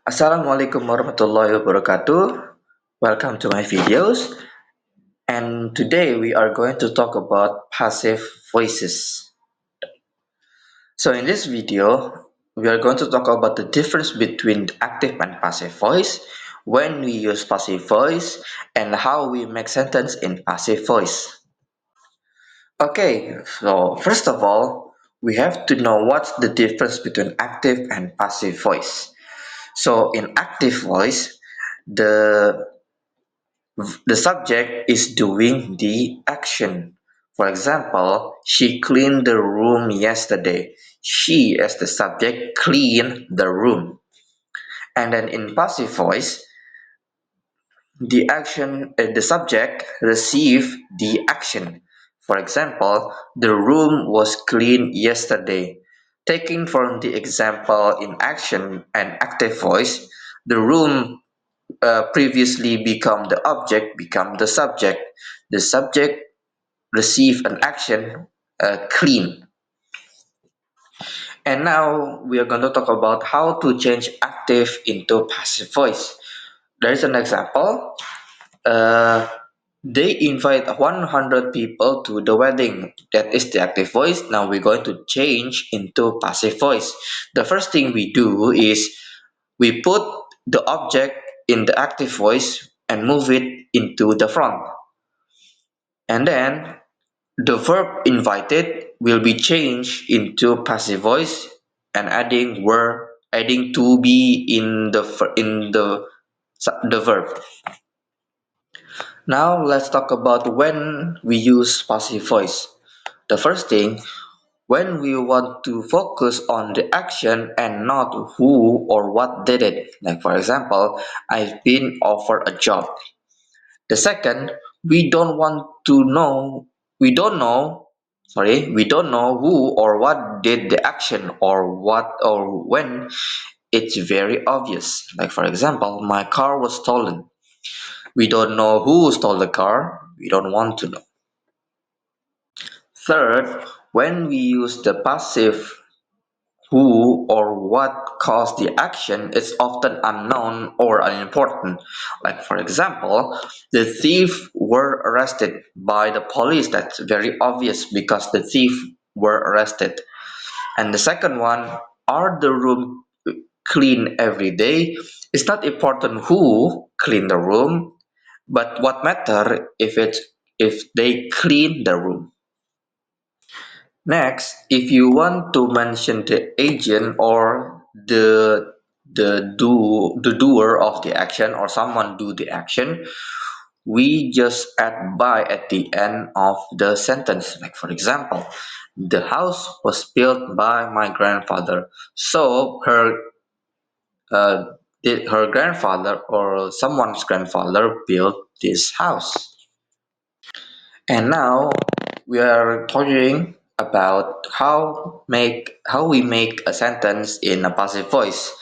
Assalamualaikum warahmatullahi wabarakatuh. Welcome to my videos. And today we are going to talk about passive voices. So in this video, we are going to talk about the difference between active and passive voice, when we use passive voice, and how we make sentence in passive voice. Okay, so first of all, we have to know what's the difference between active and passive voice. So in active voice, the the subject is doing the action. For example, she cleaned the room yesterday. She, as the subject, cleaned the room. And then in passive voice, the subject receive the action. For example, the room was cleaned yesterday. Taking from the example in action and active voice, the room previously become the object, become the subject. The subject receive an action, clean. And now we are going to talk about how to change active into passive voice. There is an example. Uh, they invite 100 people to the wedding. That is the active voice. Now we're going to change into passive voice. The first thing we do is we put the object in the active voice and move it into the front. And then the verb invited will be changed into passive voice and adding to be in the verb. Now let's talk about when we use passive voice. The first thing, when we want to focus on the action and not who or what did it. Like for example, I've been offered a job. The second, we don't want to know, we don't know who or what did the action or what or when. It's very obvious. Like for example, my car was stolen. We don't know who stole the car. We don't want to know. Third, when we use the passive who or what caused the action is often unknown or unimportant. Like for example, the thief were arrested by the police. That's very obvious because the thief were arrested. And the second one, are the room clean every day? It's not important who clean the room, but what matter if they clean the room. Next, if you want to mention the agent or the doer of the action or someone do the action, we just add by at the end of the sentence. Like for example, the house was built by my grandfather. So uh, her grandfather or someone's grandfather built this house. And now we are talking about how we make a sentence in a passive voice.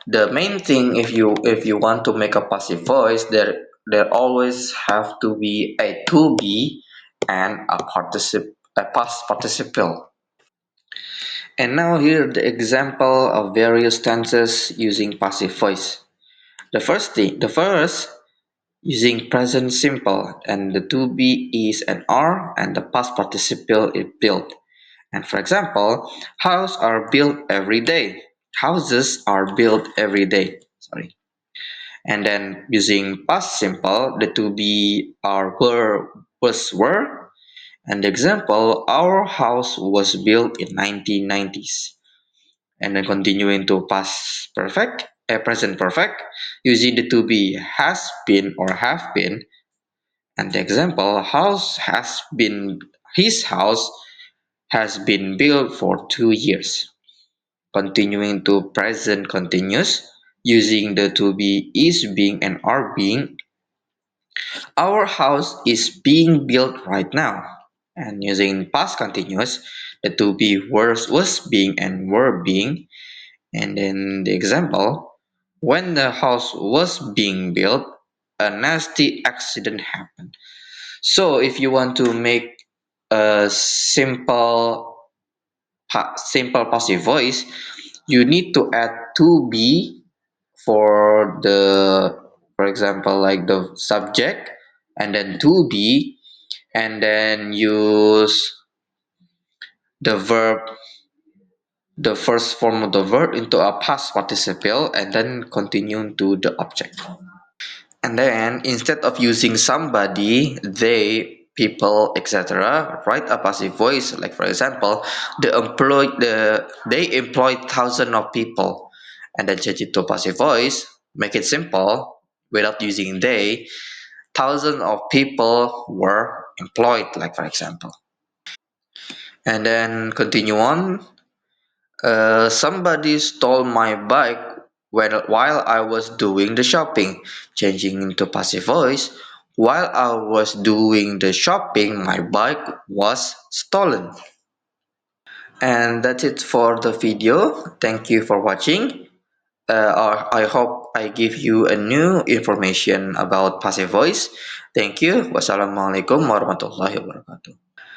The main thing, if you want to make a passive voice, there always have to be a to be and a past participle. And now here the example of various tenses using passive voice. The first using present simple, and the to be is an are and the past participle is built. And for example, houses are built every day. Houses are built every day. Sorry. And then using past simple, the to be are were. And the example, our house was built in 1990s. And then continuing to past perfect, present perfect, using the to be has been or have been. And the example, his house has been built for 2 years. Continuing to present continuous, using the to be is being and are being. Our house is being built right now. And using past continuous, the to be was being and were being. And then the example, when the house was being built, a nasty accident happened. So if you want to make a simple passive voice, you need to add to be for for example, like the subject, and then to be, and then use the verb, the first form of the verb into a past participle, and then continue to the object. And then instead of using somebody, they, people, etc., write a passive voice. Like for example, they employed thousands of people, and then change it to passive voice. Make it simple without using they. Thousands of people were employed. Like for example, and then continue on. Somebody stole my bike while I was doing the shopping, changing into passive voice. While I was doing the shopping, my bike was stolen. And that's it for the video. Thank you for watching. I hope I give you a new information about passive voice. Thank you. Wassalamualaikum warahmatullahi wabarakatuh.